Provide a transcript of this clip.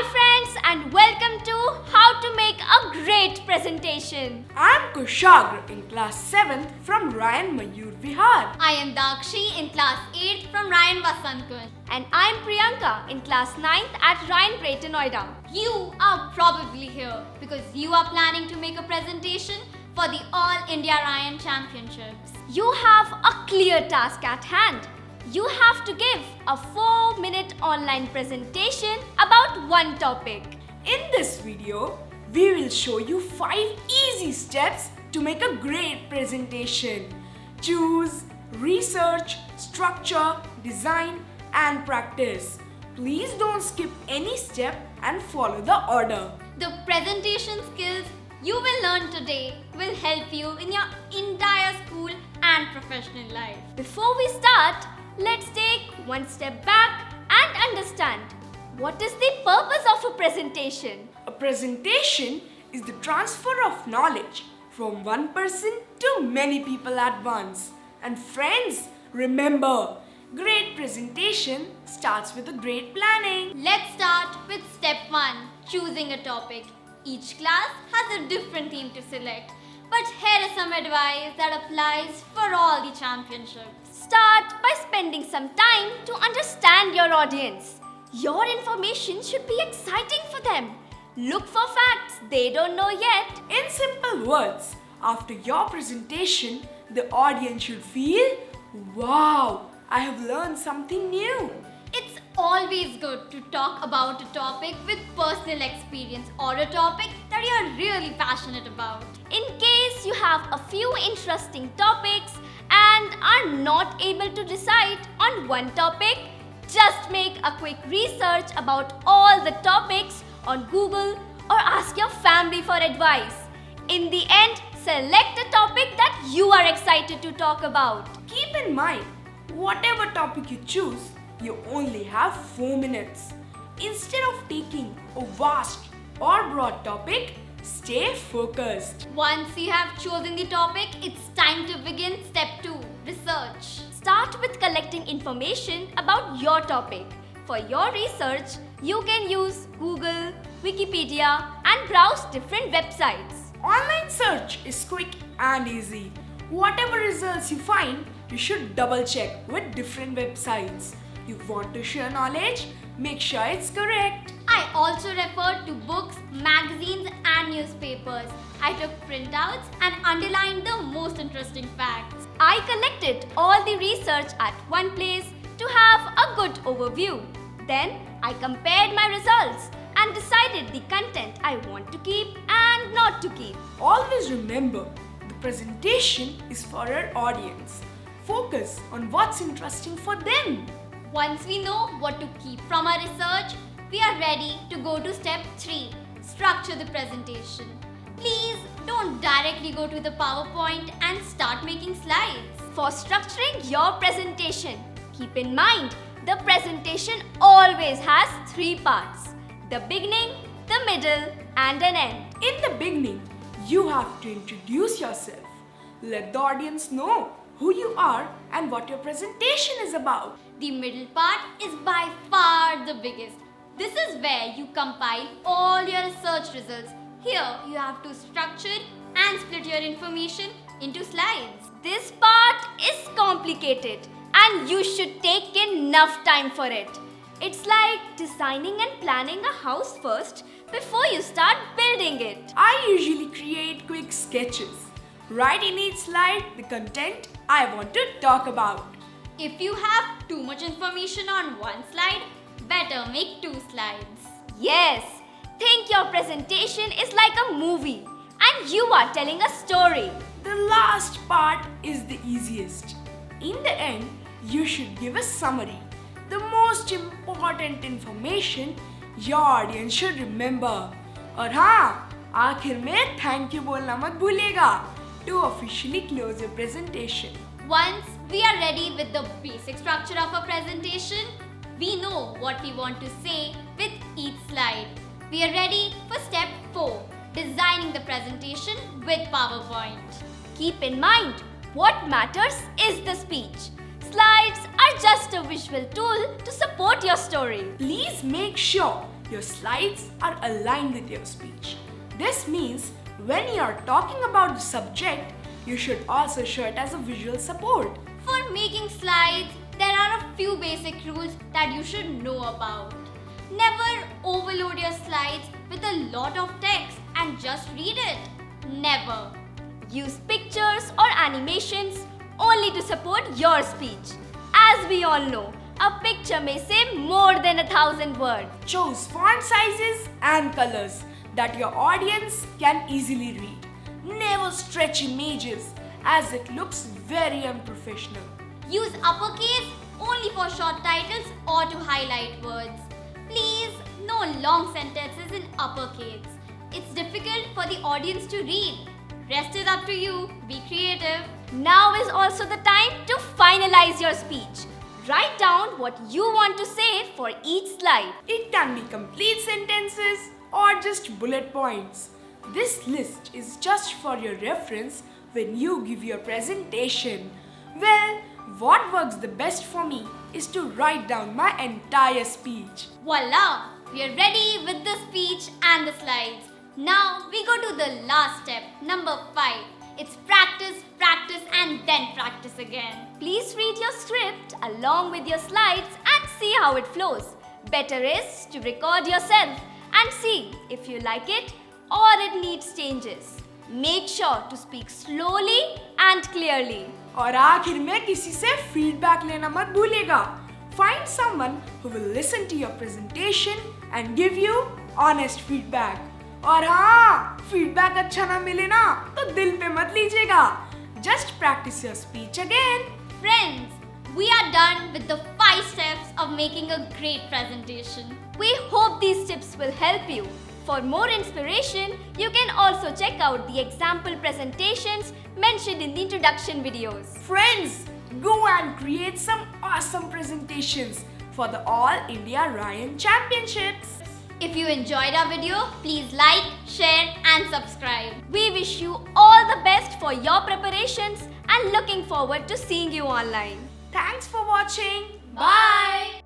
Hi friends and welcome to How to Make a Great Presentation. I'm Kushagra in class 7th from Ryan Mayur Vihar. I am Dakshi in class 8th from Ryan Vasankun. And I'm Priyanka in class 9th at Ryan Brayton Noida. You are probably here because you are planning to make a presentation for the All India Ryan Championships. You have a clear task at hand. You have to give a 4-minute online presentation about one topic. In this video, we will show you 5 easy steps to make a great presentation. Choose, research, structure, design and practice. Please don't skip any step and follow the order. The presentation skills you will learn today will help you in your entire school and professional life. Before we start, let's take one step back and understand what is the purpose of a presentation. A presentation is the transfer of knowledge from one person to many people at once. And friends, remember, great presentation starts with a great planning. Let's start with step 1, choosing a topic. Each class has a different theme to select, but here is some advice that applies for all the championships. Start by spending some time to understand your audience. Your information should be exciting for them. Look for facts they don't know yet. In simple words, after your presentation, the audience should feel, wow, I have learned something new. It's always good to talk about a topic with personal experience or a topic that you're really passionate about. In case you have a few interesting topics and are not able to decide on one topic, just make a quick research about all the topics on Google or ask your family for advice. In the end, select a topic that you are excited to talk about. Keep in mind, whatever topic you choose, you only have 4 minutes. Instead of taking a vast or broad topic, stay focused. Once you have chosen the topic, it's time to begin step 2, research. Start with collecting information about your topic. For your research, you can use Google, Wikipedia, and browse different websites. Online search is quick and easy. Whatever results you find, you should double check with different websites. You want to share knowledge? Make sure it's correct. I also referred to books, magazines and newspapers. I took printouts and underlined the most interesting facts. I collected all the research at one place to have a good overview. Then I compared my results and decided the content I want to keep and not to keep. Always remember, the presentation is for our audience. Focus on what's interesting for them. Once we know what to keep from our research, we are ready to go to step 3, structure the presentation. Please don't directly go to the PowerPoint and start making slides. For structuring your presentation, keep in mind the presentation always has 3 parts: the beginning, the middle, and an end. In the beginning, you have to introduce yourself. Let the audience know who you are and what your presentation is about. The middle part is by far the biggest. This is where you compile all your research results. Here you have to structure and split your information into slides. This part is complicated and you should take enough time for it. It's like designing and planning a house first before you start building it. I usually create quick sketches. Write in each slide the content I want to talk about. If you have too much information on one slide, better make 2 slides. Yes, think your presentation is like a movie and you are telling a story. The last part is the easiest. In the end, you should give a summary. The most important information your audience should remember. और हाँ, आखिर में thank you बोलना मत भूलिएगा to officially close your presentation. Once we are ready with the basic structure of a presentation, we know what we want to say with each slide. We are ready for step 4, designing the presentation with PowerPoint. Keep in mind, what matters is the speech. Slides are just a visual tool to support your story. Please make sure your slides are aligned with your speech. This means when you are talking about the subject, you should also show it as a visual support. For making slides, there are a few basic rules that you should know about. Never overload your slides with a lot of text and just read it. Never. Use pictures or animations only to support your speech. As we all know, a picture may say more than 1,000 words. Choose font sizes and colors that your audience can easily read. Never stretch images as it looks very unprofessional. Use uppercase only for short titles or to highlight words. Please, no long sentences in uppercase. It's difficult for the audience to read. Rest is up to you. Be creative. Now is also the time to finalize your speech. Write down what you want to say for each slide. It can be complete sentences or just bullet points. This list is just for your reference when you give your presentation. Well, what works the best for me is to write down my entire speech. Voila! We are ready with the speech and the slides. Now we go to the last step, number 5. It's practice, practice and then practice again. Please read your script along with your slides and see how it flows. Better is to record yourself and see if you like it or it needs changes. Make sure to speak slowly and clearly. और आखिर में किसी से feedback लेना मत भूलिएगा. Find someone who will listen to your presentation and give you honest feedback. और हाँ, feedback अच्छा ना मिले ना तो दिल पे मत लीजिएगा. Just practice your speech again. Friends, we are done with the 5 steps of making a great presentation. We hope these tips will help you. For more inspiration, you can also check out the example presentations mentioned in the introduction videos. Friends, go and create some awesome presentations for the All India Ryan Championships. If you enjoyed our video, please like, share and subscribe. We wish you all the best for your preparations and looking forward to seeing you online. Thanks for watching. Bye!